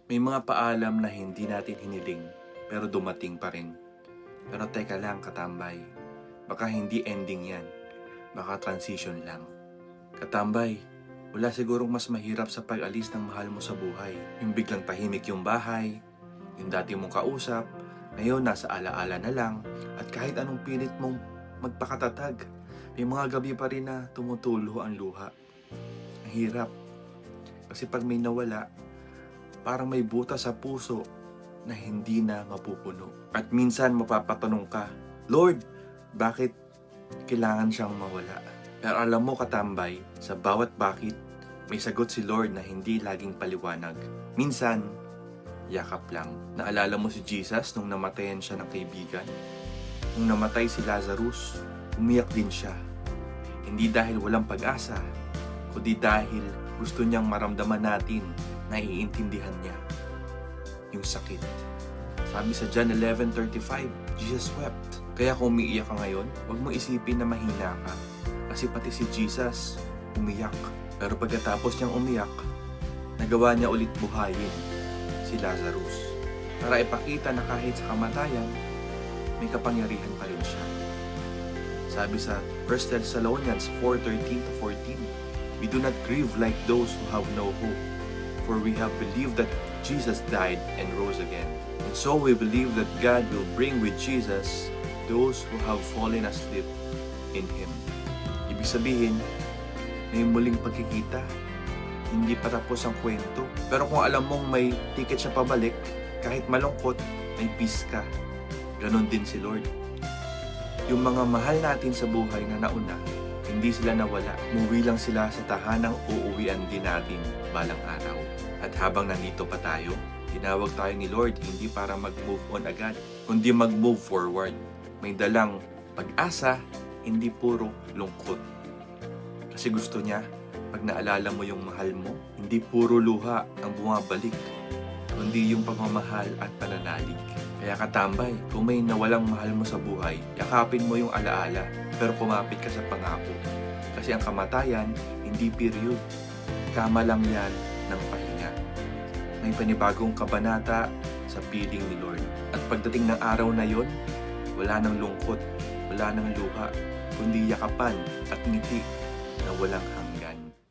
May mga paalam na hindi natin hiniling, pero dumating pa rin. Pero teka lang, katambay. Baka hindi ending yan. Baka transition lang. Katambay, wala sigurong mas mahirap sa pag-alis ng mahal mo sa buhay. Yung biglang tahimik yung bahay, yung dati mong kausap, ngayon nasa alaala na lang, at kahit anong pilit mong magpakatatag, may mga gabi pa rin na tumutulo ang luha. Ang hirap. Kasi pag may nawala, parang may butas sa puso na hindi na mapupuno. At minsan mapapatanong ka, Lord, bakit kailangan siyang mawala? Pero alam mo, katambay, sa bawat bakit, may sagot si Lord na hindi laging paliwanag. Minsan, yakap lang. Naalala mo si Jesus nung namatayan siya ng kaibigan? Nung namatay si Lazarus, umiyak din siya. Hindi dahil walang pag-asa, kundi dahil gusto niyang maramdaman natin na iintindihan niya yung sakit. Sabi sa John 11:35, Jesus wept. Kaya kung umiiyak ka ngayon, huwag mo isipin na mahina ka. Kasi pati si Jesus umiyak. Pero pagkatapos niyang umiyak, nagawa niya ulit buhayin si Lazarus. Para ipakita na kahit sa kamatayan, may kapangyarihan pa rin siya. Sabi sa 1 Thessalonians 4:13-14, we do not grieve like those who have no hope, for we have believed that Jesus died and rose again. And so we believe that God will bring with Jesus those who have fallen asleep in Him. Ibig sabihin, may muling pagkikita. Hindi pa tapos ang kwento. Pero kung alam mong may ticket siya pabalik, kahit malungkot, may peace ka. Ganon din si Lord. Yung mga mahal natin sa buhay na nauna, hindi sila nawala. Umuwi lang sila sa tahanang uuwian din natin balang araw. At habang nandito pa tayo, tinawag tayo ni Lord hindi para mag-move on agad, kundi mag-move forward. May dalang pag-asa, hindi puro lungkot. Kasi gusto niya, pag naalala mo yung mahal mo, hindi puro luha ang bumabalik, kundi yung pagmamahal at pananalig. Kaya katambay, kung may nawalang mahal mo sa buhay, yakapin mo yung alaala, pero kumapit ka sa pangako. Kasi ang kamatayan, hindi period. Kama lang yan ng pahinga. May panibagong kabanata sa piling ni Lord. At pagdating ng araw na yon, wala nang lungkot, wala nang luha, kundi yakapan at ngiti na walang hanggan.